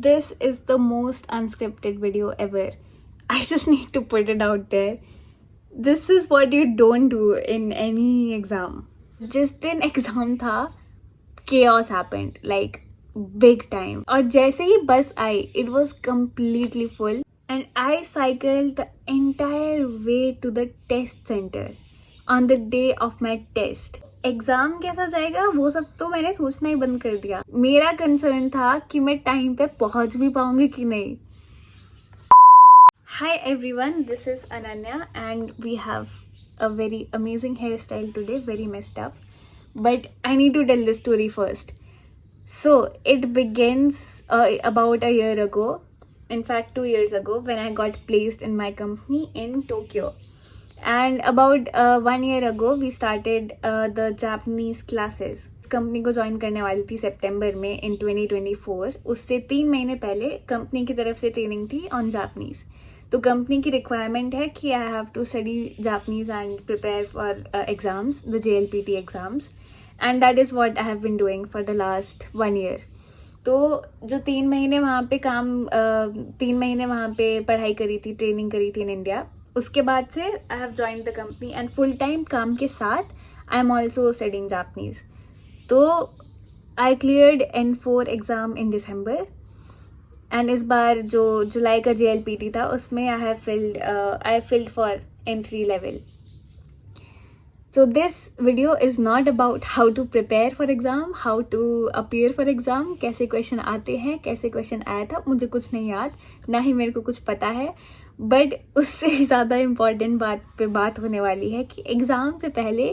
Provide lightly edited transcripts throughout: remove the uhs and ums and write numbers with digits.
This is the most unscripted video ever. I just need to put it out there. This is what you don't do in any exam. जिस दिन exam था chaos happened, like big time. और जैसे ही बस आई, it was completely full and I cycled the entire way to the test center on the day of my test. Exam कैसा जाएगा वो सब तो मैंने सोचना ही बंद कर दिया. मेरा कंसर्न था कि मैं टाइम पे पहुंच भी पाऊंगी कि नहीं. Hi everyone, this is Ananya and we have a very amazing hairstyle today, very messed up. But I need to tell the story first. So it begins about a year ago, in fact 2 years ago, when I got placed in my company in Tokyo. And about 1 year ago we started the Japanese classes. Company को join करने वाली थी सितंबर में इन 2024. उससे 3 महीने पहले company की तरफ से ट्रेनिंग थी ऑन जापानीज. तो कंपनी की रिक्वायरमेंट है कि I have to study Japanese and prepare for exams, the JLPT exams, and that is what I have been doing for the last 1 year. तो जो 3 महीने वहाँ पे 3 महीने वहाँ पे पढ़ाई करी थी, ट्रेनिंग करी थी इन इंडिया, उसके बाद से I have join the company and full time काम के साथ I am also studying Japanese. तो I cleared N4 exam in December and इस बार जो जुलाई का JLPT था उसमें I filled for N3 level. So this video is not about how to prepare for exam, how to appear for exam, कैसे question आते हैं, कैसे क्वेश्चन आया था, मुझे कुछ नहीं याद, ना ही मेरे को कुछ पता है. बट उससे ज़्यादा इम्पॉर्टेंट बात पे बात होने वाली है कि एग्ज़ाम से पहले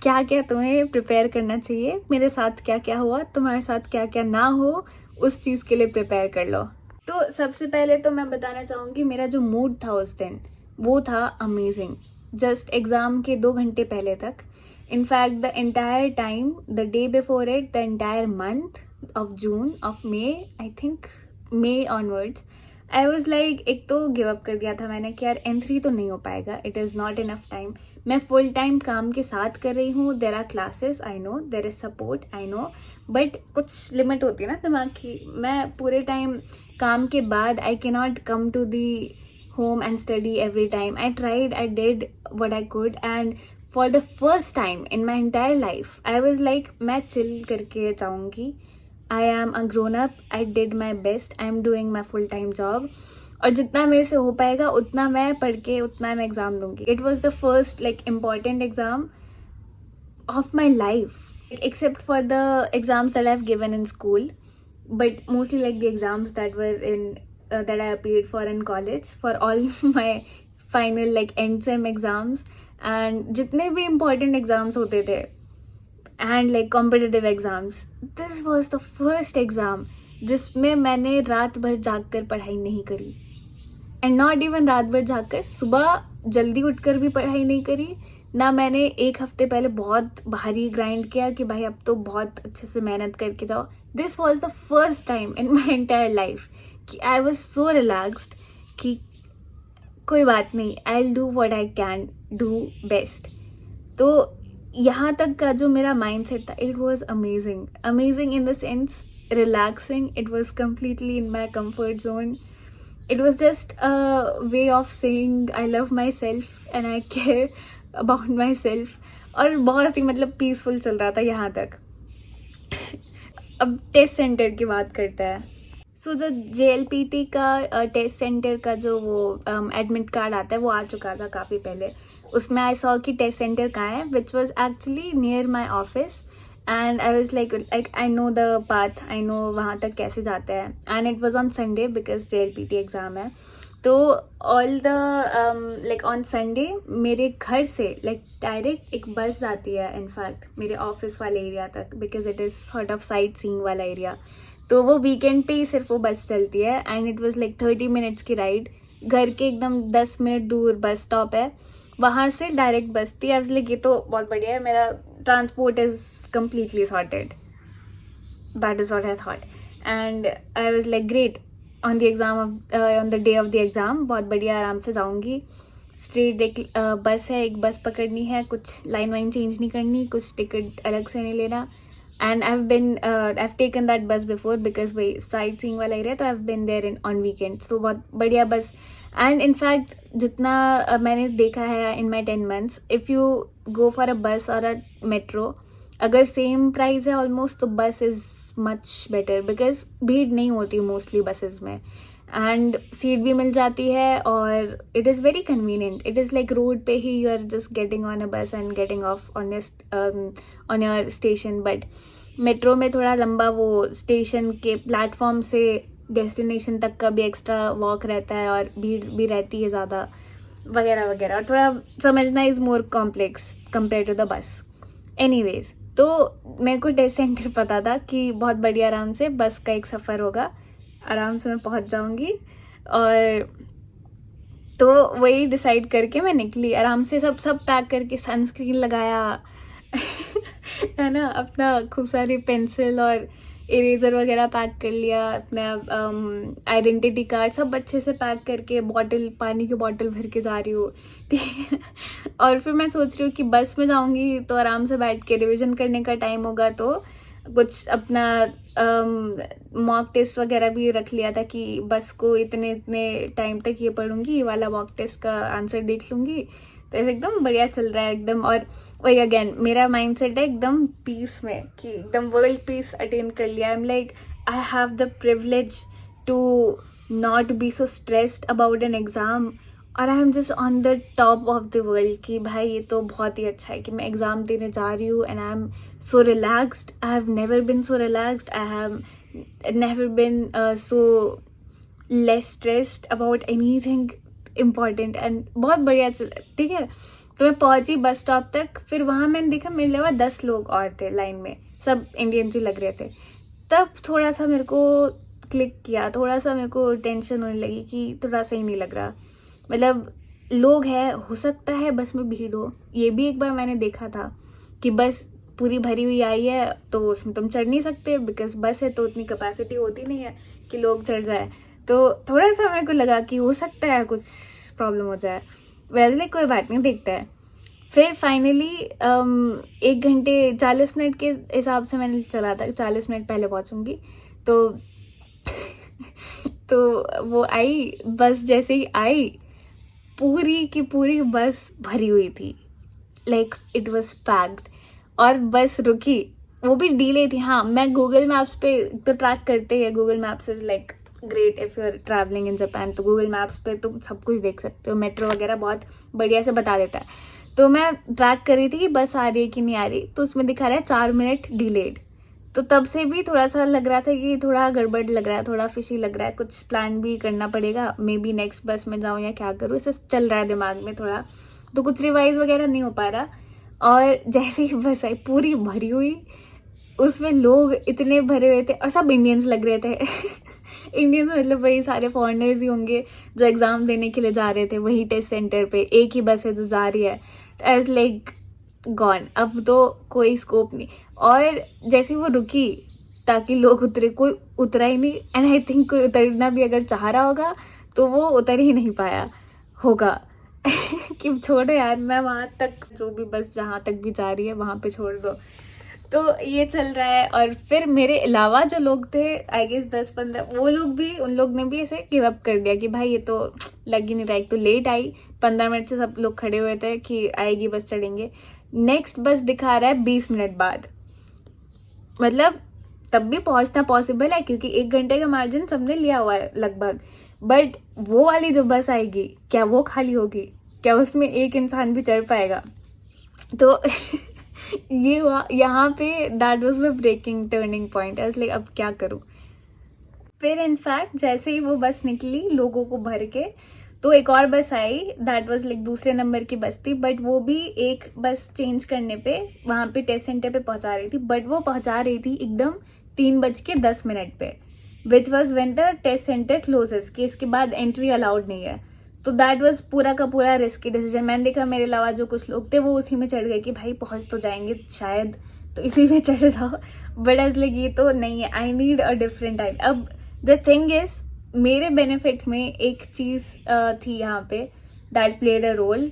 क्या क्या तुम्हें प्रिपेयर करना चाहिए. मेरे साथ क्या क्या हुआ, तुम्हारे साथ क्या क्या ना हो, उस चीज़ के लिए प्रिपेयर कर लो. तो सबसे पहले तो मैं बताना चाहूँगी मेरा जो मूड था उस दिन वो था अमेजिंग. जस्ट एग्ज़ाम के 2 घंटे पहले तक, in fact the entire time, the day before it, the entire month of June, of May, I think may onwards, I was like, एक तो गिव अप कर दिया था मैंने कि यार N3 तो नहीं हो पाएगा, it is not enough time. मैं फुल टाइम काम के साथ कर रही हूँ, there are classes, I know, there is support, I know, but कुछ लिमिट होती है ना दिमाग की. मैं पूरे टाइम काम के बाद I can not come to the home and study every time. I tried, I did what I could, and for the first time in my entire life I was like, मैं chill करके जाऊँगी. I am a grown up, I did my best, I am doing my full time job, और जितना मेरे से हो पाएगा उतना मैं पढ़ के उतना मैं एग्ज़ाम दूँगी. It was the first like important exam of my life, except for the exams that I've given in school, but mostly like the exams that were in that I appeared for in college, for all my final like end sem exams and जितने भी important exams होते थे and like competitive exams, this was the first exam जिसमें मैंने रात भर जाग कर पढ़ाई नहीं करी. एंड नॉट इवन रात भर जाकर, सुबह जल्दी उठकर भी पढ़ाई नहीं करी ना. मैंने 1 हफ्ते पहले बहुत भारी ग्राइंड किया कि भाई अब तो बहुत अच्छे से मेहनत करके जाओ. This was the first time in my entire life कि आई वॉज सो रिलैक्स्ड कि कोई बात नहीं, I will do what I can do best. तो यहाँ तक का जो मेरा माइंड सेट था, it was amazing. Amazing in the sense relaxing. It was completely in my comfort zone. It was just a way of saying I love myself and I care about myself. और बहुत ही मतलब peaceful चल रहा था यहाँ तक. अब test centre की बात करते हैं. सो द JLPT का टेस्ट सेंटर का जो वो एडमिट कार्ड आता है वो आ चुका था काफ़ी पहले. उसमें आई सॉ कि टेस्ट सेंटर कहाँ है, which was actually near my office. And I was like I know the path, I know वहाँ तक कैसे जाते हैं. And it was on Sunday because JLPT exam है. तो all the like on Sunday मेरे घर से लाइक डायरेक्ट एक बस जाती है इनफैक्ट मेरे ऑफिस वाले एरिया तक, because it is sort of sight seeing वाला एरिया. तो वो वीकेंड पे ही सिर्फ वो बस चलती है and it was like 30 minutes की राइड. घर के एकदम 10 मिनट दूर बस स्टॉप है, वहाँ से डायरेक्ट बस थी. आई वाज लाइक, ये तो बहुत बढ़िया है, मेरा transport is completely sorted. That is what I thought. And I was like, great. On the exam on the day of the exam, बहुत बढ़िया आराम से जाऊँगी. स्ट्रेट एक बस है, एक बस पकड़नी है, कुछ लाइन वाइन चेंज नहीं करनी, कुछ टिकट अलग से नहीं लेना. and I've taken that bus before because वही sightseeing वाला एरिया, तो I've been there on weekends. तो बहुत बढ़िया बस. And in fact जितना मैंने देखा है in my 10 months, if you go for a bus or a metro, अगर सेम प्राइस है ऑलमोस्ट, तो bus is much better because भीड़ नहीं होती मोस्टली बसेस में, एंड सीट भी मिल जाती है और it is very convenient. It is like road पे ही you are just getting on a bus and getting off on your station. But metro में थोड़ा लंबा वो स्टेशन के प्लेटफॉर्म से डेस्टिनेशन तक का भी एक्स्ट्रा वॉक रहता है और भीड़ भी रहती है ज़्यादा वगैरह वगैरह, और थोड़ा समझना is more complex compare to the bus. Anyways, तो मेरे को टेस्ट सेंटर पता था कि बहुत बढ़िया आराम से बस का एक सफ़र होगा, आराम से मैं पहुंच जाऊंगी. और तो वही डिसाइड करके मैं निकली आराम से, सब पैक करके, सनस्क्रीन लगाया है ना, अपना खूब सारी पेंसिल और इरेज़र वगैरह पैक कर लिया, अपना आइडेंटिटी कार्ड सब अच्छे से पैक करके, बॉटल, पानी की बॉटल भर के जा रही हूँ, ठीक है. और फिर मैं सोच रही हूँ कि बस में जाऊँगी तो आराम से बैठ के रिविज़न करने का टाइम होगा, तो कुछ अपना मॉक टेस्ट वगैरह भी रख लिया था कि बस को इतने इतने टाइम तक ये पढ़ूंगी, ये वाला मॉक टेस्ट का आंसर देख लूँगी. तो ऐसे एकदम बढ़िया चल रहा है एकदम. और वही अगेन मेरा माइंडसेट है एकदम पीस में, कि एकदम वर्ल्ड पीस अटेन कर लिया. I am like, I have the privilege to not be so stressed about an exam, और I am just on the top of the world कि भाई ये तो बहुत ही अच्छा है कि मैं एग्ज़ाम देने जा रही हूँ, and I am so relaxed. I have never been so relaxed, I have never been so less stressed about any thing important, and बहुत बढ़िया चल, ठीक है. तो मैं पहुंची बस स्टॉप तक, फिर वहाँ मैंने देखा मेरे अलावा 10 लोग और थे लाइन में, सब इंडियंस ही लग रहे थे. तब थोड़ा सा मेरे को क्लिक किया, थोड़ा सा मेरे को टेंशन होने लगी कि थोड़ा सही नहीं लग रहा. मतलब लोग हैं, हो सकता है बस में भीड़ हो, ये भी एक बार मैंने देखा था कि बस पूरी भरी हुई आई है तो उसमें तुम चढ़ नहीं सकते, बिकॉज बस है तो उतनी कैपेसिटी होती नहीं है कि लोग चढ़ जाए. तो थोड़ा सा मेरे को लगा कि हो सकता है कुछ प्रॉब्लम हो जाए. वैसे कोई बात नहीं, देखता है. फिर फाइनली 1 घंटे 40 मिनट के हिसाब से मैंने चला था, 40 मिनट पहले पहुंचूंगी. तो तो वो आई बस, जैसे ही आई पूरी की पूरी बस भरी हुई थी, लाइक इट वॉज पैक्ड. और बस रुकी, वो भी डिले थी. हाँ, मैं गूगल मैप्स पे तो ट्रैक करते हैं, Google Maps is like great if you are travelling in Japan. तो गूगल मैप्स पे तुम सब कुछ देख सकते हो, मेट्रो वगैरह बहुत बढ़िया से बता देता है. तो मैं ट्रैक कर रही थी कि बस आ रही है कि नहीं आ रही, तो उसमें दिखा रहा है 4 मिनट डिलेड. तो तब से भी थोड़ा सा लग रहा था कि थोड़ा गड़बड़ लग रहा है, थोड़ा फिशी लग रहा है, कुछ प्लान भी करना पड़ेगा, मे बी नेक्स्ट बस में जाऊँ या क्या करूँ, इसे चल रहा है दिमाग में थोड़ा. तो कुछ रिवाइज वगैरह नहीं हो पा रहा. और जैसे ही बस आई पूरी भरी हुई, उसमें लोग इतने भरे हुए थे और सब इंडियंस लग रहे थे. इंडियंस मतलब वही सारे फॉरेनर्स ही होंगे जो एग्ज़ाम देने के लिए जा रहे थे वही टेस्ट सेंटर पे. एक ही बस है जो जा रही है. तो आई वाज लाइक गॉन, अब तो कोई स्कोप नहीं. और जैसे वो रुकी ताकि लोग उतरे, कोई उतरा ही नहीं. एंड आई थिंक कोई उतरना भी अगर चाह रहा होगा तो वो उतर ही नहीं पाया होगा. कि छोड़ो यार, मैं वहाँ तक, जो भी बस जहाँ तक भी जा रही है वहाँ पे छोड़ दो. तो ये चल रहा है. और फिर मेरे अलावा जो लोग थे, आई गेस 10-15, वो लोग भी, उन लोग ने भी ऐसे गिव अप कर दिया कि भाई ये तो लग ही नहीं रहा. एक तो लेट आई, 15 मिनट से सब लोग खड़े हुए थे कि आएगी बस, चढ़ेंगे. नेक्स्ट बस दिखा रहा है 20 मिनट बाद. मतलब तब भी पहुंचना पॉसिबल है क्योंकि 1 घंटे का मार्जिन सबने लिया हुआ है लगभग. बट वो वाली जो बस आएगी, क्या वो खाली होगी? क्या उसमें एक इंसान भी चढ़ पाएगा? तो ये हुआ यहाँ पे. That was the breaking turning point. I was like अब क्या करूँ. फिर इनफैक्ट जैसे ही वो बस निकली लोगों को भर के, तो एक और बस आई. दैट वाज लाइक दूसरे नंबर की बस थी, बट वो भी एक बस चेंज करने पे वहाँ पे टेस्ट सेंटर पे पहुँचा रही थी. बट वो पहुँचा रही थी एकदम 3:10 पे, which was when the test centre closes, कि इसके बाद एंट्री अलाउड नहीं है. तो दैट वाज पूरा का पूरा रिस्की डिसीजन. मैंने देखा मेरे अलावा जो कुछ लोग थे वो उसी में चढ़ गए कि भाई पहुंच तो जाएंगे शायद, तो इसी में चढ़ जाओ. बट आज लाइक ये तो नहीं है, I need a different time. अब द थिंग इज, मेरे बेनिफिट में एक चीज़ थी यहाँ पे that played a role,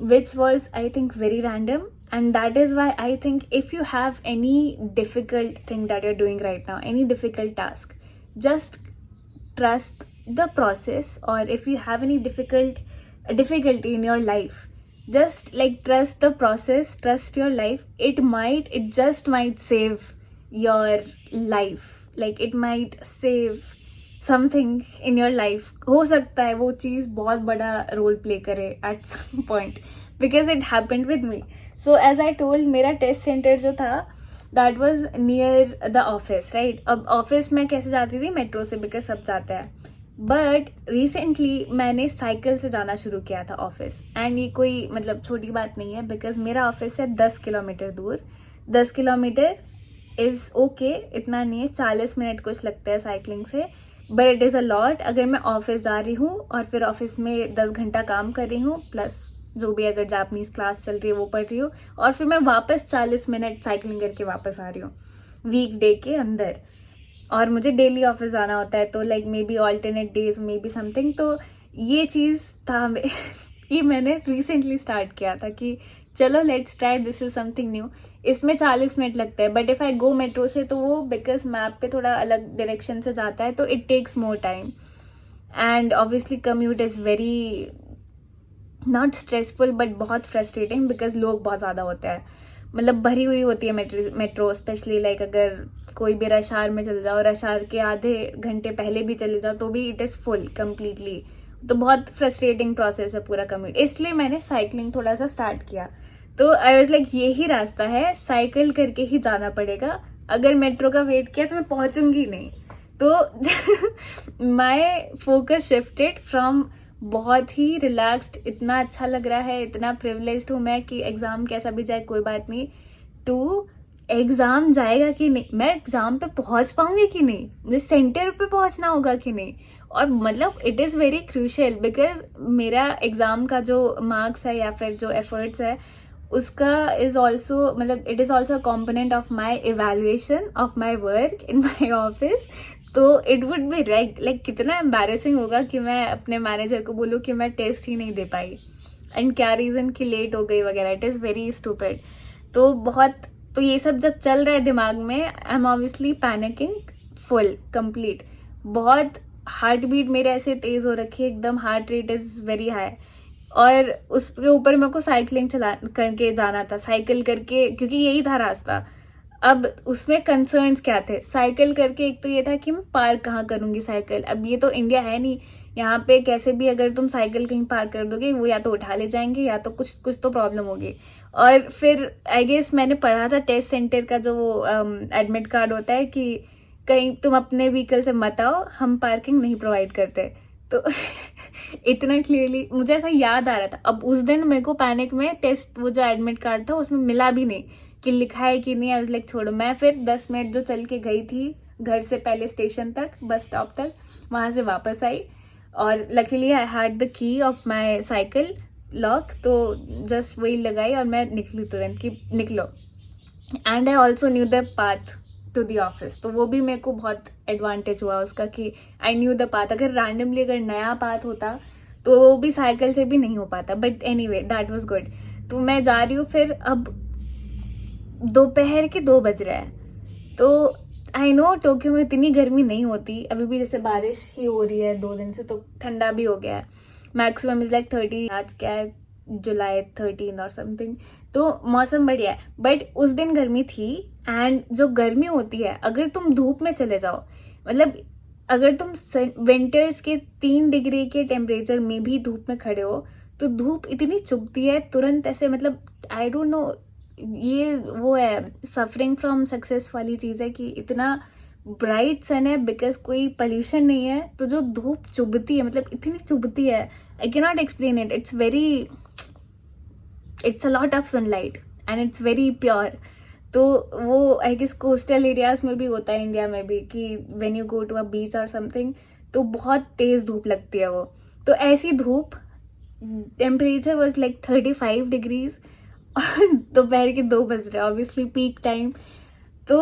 which was I think very random. And that is why I think if you have any difficult thing that you're doing right now, any difficult task, just trust the process. Or if you have any difficulty in your life, just like trust the process, trust your life. It just might save your life, like it might save something in your life. हो सकता है वो चीज़ बहुत बड़ा role play करे at some point, because it happened with me. So as I told, मेरा test centre जो था that was near the office, right. अब ऑफिस में कैसे जाती थी? मेट्रो से, बिकॉज सब जाता है. बट रिसेंटली मैंने साइकिल से जाना शुरू किया था ऑफिस. एंड ये कोई मतलब छोटी बात नहीं है, बिकॉज मेरा ऑफिस है 10 किलोमीटर दूर. 10 किलोमीटर इज़ ओके, इतना नहीं है, 40 मिनट कुछ लगता है साइकिलिंग से. But it is a lot. अगर मैं ऑफिस जा रही हूँ और फिर ऑफिस में 10 घंटा काम कर रही हूँ, प्लस जो भी अगर जापनीज़ क्लास चल रही है वो पढ़ रही हूँ, और फिर मैं वापस 40 मिनट साइकिलिंग करके वापस आ रही हूँ वीक डे के अंदर. और मुझे डेली ऑफिस जाना होता है, तो like may be alternate days, may be something. तो ये चीज़ था ये मैंने रिसेंटली स्टार्ट किया था कि चलो let's try, this is something new. इसमें 40 मिनट लगता है, but if I go metro से तो वो बिकॉज मैप पे थोड़ा अलग डायरेक्शन से जाता है, तो it takes more time. And obviously commute is very not stressful but बहुत फ्रस्ट्रेटिंग, बिकॉज लोग बहुत ज़्यादा होते हैं. मतलब भरी हुई होती है मेट्रो स्पेशली. लाइक अगर कोई भी रश आवर में चले जाओ, रश आवर के आधे घंटे पहले भी चले जाओ, तो भी इट इज़ फुल कम्प्लीटली. तो बहुत फ्रस्ट्रेटिंग प्रोसेस है पूरा कम्यूट. इसलिए मैंने साइकिलिंग थोड़ा सा स्टार्ट किया. तो आई वॉज लाइक यही रास्ता है, साइकिल करके ही जाना पड़ेगा. अगर मेट्रो का वेट किया तो मैं पहुंचूंगी नहीं. तो माई फोकस शिफ्टेड फ्रॉम बहुत ही रिलैक्स्ड, इतना अच्छा लग रहा है, इतना प्रिविलेज्ड हूँ मैं कि एग्ज़ाम कैसा भी जाए कोई बात नहीं, टू एग्ज़ाम जाएगा कि नहीं, मैं एग्ज़ाम पे पहुँच पाऊंगी कि नहीं, मुझे सेंटर पे पहुँचना होगा कि नहीं. और मतलब it is very crucial, because मेरा एग्ज़ाम का जो मार्क्स है या फिर जो एफर्ट्स है उसका इज ऑल्सो, मतलब it is also component of my evaluation of my work in my office. तो इट वुड बी लाइक कितना एम्बैरेसिंग होगा कि मैं अपने मैनेजर को बोलूँ कि मैं टेस्ट ही नहीं दे पाई, एंड क्या रीज़न कि लेट हो गई वगैरह. It is very stupid. तो ये सब जब चल रहा है दिमाग में, I am obviously panicking full complete. बहुत हार्ट बीट मेरे ऐसे तेज़ हो रखी है, एकदम heart rate is very high. और उसके ऊपर मेरे को साइकिलिंग चला करके जाना था, साइकिल करके, क्योंकि यही था रास्ता. अब उसमें कंसर्न्स क्या थे? साइकिल करके एक तो ये था कि मैं पार्क कहाँ करूँगी साइकिल. अब ये तो इंडिया है नहीं, यहाँ पे कैसे भी अगर तुम साइकिल कहीं पार्क कर दोगे वो या तो उठा ले जाएंगे या तो कुछ कुछ तो प्रॉब्लम होगी. और फिर आई गेस मैंने पढ़ा था टेस्ट सेंटर का जो वो एडमिट कार्ड होता है कि कहीं तुम अपने व्हीकल से मत आओ, हम पार्किंग नहीं प्रोवाइड करते. तो इतना क्लियरली मुझे ऐसा याद आ रहा था. अब उस दिन मेरे को पैनिक में टेस्ट वो जो एडमिट कार्ड था उसमें मिला भी नहीं कि लिखा है कि नहीं. आई वाज लाइक छोड़ो. मैं फिर 10 मिनट जो चल के गई थी घर से पहले स्टेशन तक, बस स्टॉप तक, वहाँ से वापस आई. और luckily I had the key of my cycle lock, तो जस्ट वही लगाई और मैं निकली तुरंत कि निकलो. And I also knew the path to the office. तो वो भी मेरे को बहुत एडवांटेज हुआ उसका कि आई न्यू द पाथ. अगर रैंडमली अगर नया पाथ होता तो वो भी साइकिल से भी नहीं हो पाता. But any way that was good. तो मैं जा रही हूँ. फिर अब दोपहर के 2 बज रहे हैं. तो आई नो टोक्यो में इतनी गर्मी नहीं होती अभी भी, जैसे बारिश ही हो रही है 2 दिन से, तो ठंडा भी हो गया है. Maximum is like 30. आज क्या है, जुलाई 13 और समथिंग. तो मौसम बढ़िया है. बट उस दिन गर्मी थी. एंड जो गर्मी होती है, अगर तुम धूप में चले जाओ, मतलब अगर तुम विंटर्स के 3 डिग्री के टेम्परेचर में भी धूप में खड़े हो, तो धूप इतनी चुभती है तुरंत ऐसे. मतलब आई डोंट नो, ये वो है सफरिंग फ्रॉम सक्सेस वाली चीज़ है कि इतना ब्राइट सन है, बिकॉज कोई पोल्यूशन नहीं है, तो जो धूप चुभती है, मतलब इतनी चुभती है, आई can not explain it. It's a lot of sunlight and it's very pure. तो वो आई गेस कोस्टल एरियाज में भी होता है, इंडिया में भी, कि when you go to a beach or something तो बहुत तेज धूप लगती है वो. तो ऐसी धूप, टेम्परेचर वॉज लाइक 35 डिग्रीज और दोपहर के 2 बज रहे, ऑब्वियसली पीक टाइम. तो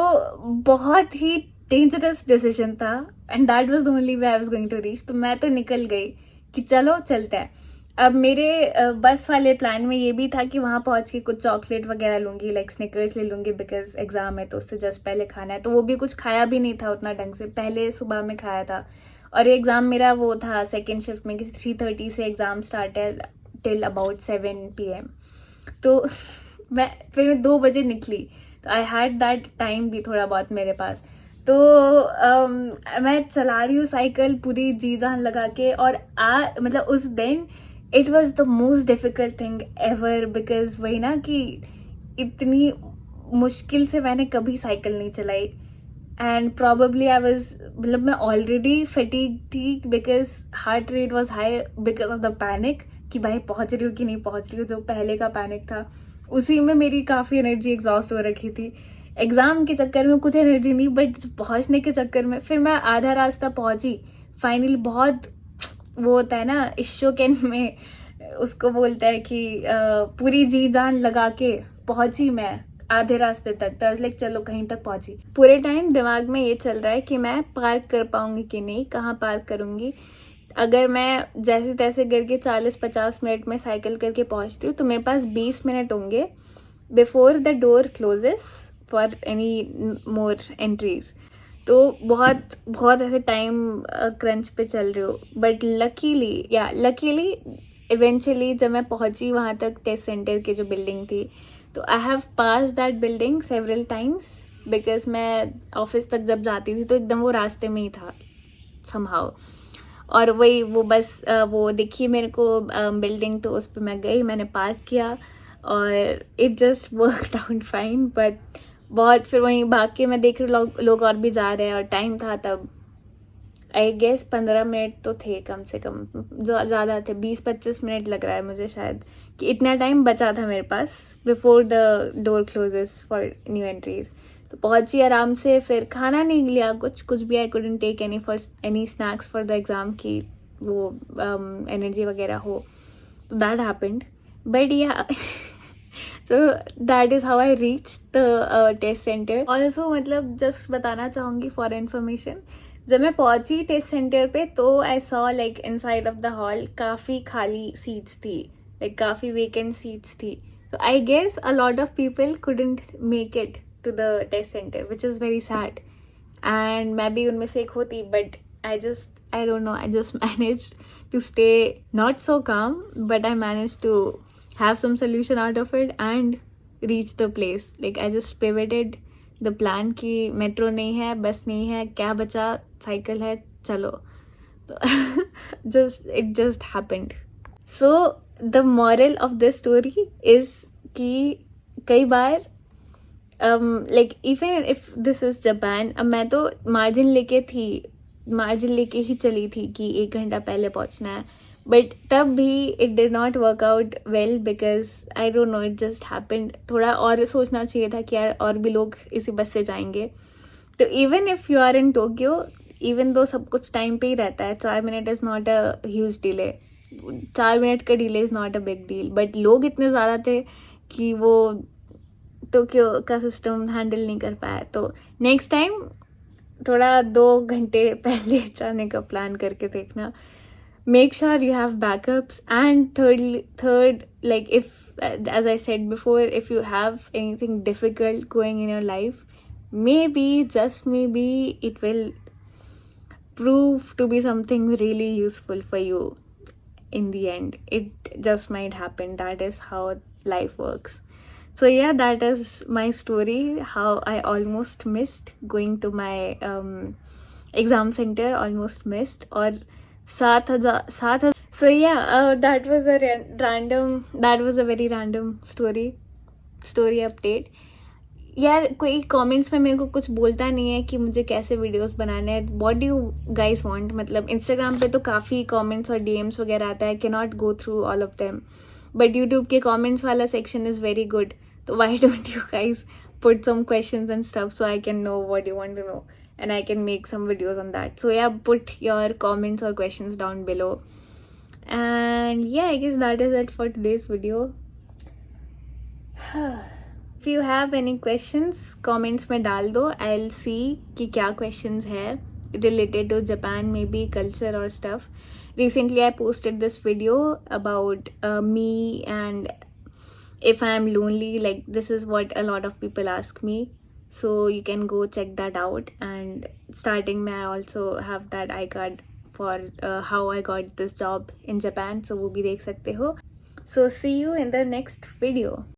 बहुत ही डेंजरस डिसीजन था. And that was the only way I was going to reach. तो मैं तो निकल गई कि चलो चलते हैं. अब मेरे बस वाले प्लान में ये भी था कि वहाँ पहुँच के कुछ चॉकलेट वगैरह लूँगी, लाइक स्निकर्स ले लूँगी, बिकॉज एग्ज़ाम है तो उससे जस्ट पहले खाना है। तो वो भी कुछ खाया भी नहीं था उतना ढंग से, पहले सुबह में खाया था। और एग्ज़ाम मेरा वो था सेकेंड शिफ्ट में कि 3:30 से एग्ज़ाम स्टार्ट है टिल अबाउट 7 PM। तो मैं 2 बजे निकली, तो आई हैड दैट टाइम भी थोड़ा बहुत मेरे पास। तो मैं चला रही हूँ साइकिल पूरी जी जान लगा के, और मतलब उस दिन it was the most difficult thing ever, because वही ना कि इतनी मुश्किल से मैंने कभी साइकिल नहीं चलाई। एंड प्रॉबली आई वॉज, मतलब मैं ऑलरेडी फटीग थी because heart rate was high because of the panic कि भाई पहुंच रही हूँ कि नहीं पहुंच रही हूँ, जो पहले का पैनिक था उसी में मेरी काफ़ी एनर्जी एग्जॉस्ट हो रखी थी। एग्ज़ाम के चक्कर में कुछ एनर्जी नहीं, बट पहुंचने के चक्कर में फिर मैं आधा रास्ता पहुंची फाइनली। बहुत वो होता है ना इस शोकन में, उसको बोलता है कि पूरी जी जान लगा के पहुंची मैं आधे रास्ते तक। तो लाइक चलो कहीं तक पहुंची। पूरे टाइम दिमाग में ये चल रहा है कि मैं पार्क कर पाऊंगी कि नहीं, कहाँ पार्क करूंगी। अगर मैं जैसे तैसे करके 40-50 मिनट में साइकिल करके पहुंचती हूँ तो मेरे पास 20 मिनट होंगे before the door closes for any more entries. तो बहुत बहुत ऐसे टाइम क्रंच पे चल रही हो, बट लकीली इवेंचुअली जब मैं पहुंची वहाँ तक टेस्ट सेंटर की जो बिल्डिंग थी, तो I have pass that building several times, because मैं ऑफिस तक जब जाती थी तो एकदम वो रास्ते में ही था समहाउ। और वही वो बस वो देखिए मेरे को बिल्डिंग, तो उस पर मैं गई, मैंने पार्क किया और it just worked out fine. But बहुत फिर वहीं भाग के मैं देख रही हूँ लोग और भी जा रहे हैं, और टाइम था तब आई गेस 15 मिनट तो थे कम से कम, ज़्यादा थे, 20-25 मिनट लग रहा है मुझे शायद, कि इतना टाइम बचा था मेरे पास before the door closes for new entries. तो पहुंची आराम से, फिर खाना नहीं लिया कुछ भी, I couldn't take any snacks for the exam की वो एनर्जी वगैरह हो। तो that happened, but yeah so that is how I reached the test center. Also मतलब जस्ट बताना चाहूँगी फॉर इन्फॉर्मेशन, जब मैं पहुंची टेस्ट सेंटर पे तो I saw like inside of the hall काफ़ी खाली सीट्स थी, लाइक काफ़ी वेकेंट सीट्स थी। तो I guess a lot of people couldn't make it to the test centre, which is very sad. And मैं भी उनमें से एक होती, but I don't know, I just managed to stay not so calm, but I managed to have some solution out of it and reach the place. Like I just pivoted the plan कि metro नहीं है, बस नहीं है, क्या बचा, cycle है, चलो। तो it just happened. So the moral of this story is कि कई बार like even if this is Japan, अब मैं तो मार्जिन लेके ही चली थी कि 1 घंटा पहले पहुंचना है, बट तब भी it did not work out well because I don't know, it just happened. थोड़ा और सोचना चाहिए था कि यार और भी लोग इसी बस से जाएंगे। तो even if you are in Tokyo, even though सब कुछ टाइम पे ही रहता है, 4 minute is not a huge delay, 4 minute का delay is not a big deal, but लोग इतने ज़्यादा थे कि वो टोक्यो का सिस्टम हैंडल नहीं कर पाया। तो नेक्स्ट टाइम थोड़ा 2 घंटे पहले जाने का प्लान करके देखना। Make sure you have backups, and third like if as I said before, if you have anything difficult going in your life, maybe just maybe it will prove to be something really useful for you in the end. It just might happen. That is how life works. So yeah, that is my story, how I almost missed going to my exam center, almost missed, or 7,000. So yeah, that was a very random story update. यार कोई comments में मेरे को कुछ बोलता नहीं है कि मुझे कैसे वीडियोस बनाने हैं, what do you guys want. मतलब इंस्टाग्राम पे तो काफ़ी कमेंट्स और डीएम्स वगैरह आता है, can not go through all of them, but YouTube के कमेंट्स वाला सेक्शन इज़ वेरी गुड। तो why don't you guys put some questions and stuff so I can know what you want to know and I can make some videos on that. So yeah, put your comments or questions down below. And yeah, I guess that is it for today's video. If you have any questions, comments में डाल दो, I'll see कि क्या questions है related to Japan, maybe culture or stuff. Recently, I posted this video about me, and if I'm lonely, like this is what a lot of people ask me. So you can go check that out. And starting में I also have that iCard for how I got this job in Japan. So वो भी देख सकते हो. So see you in the next video.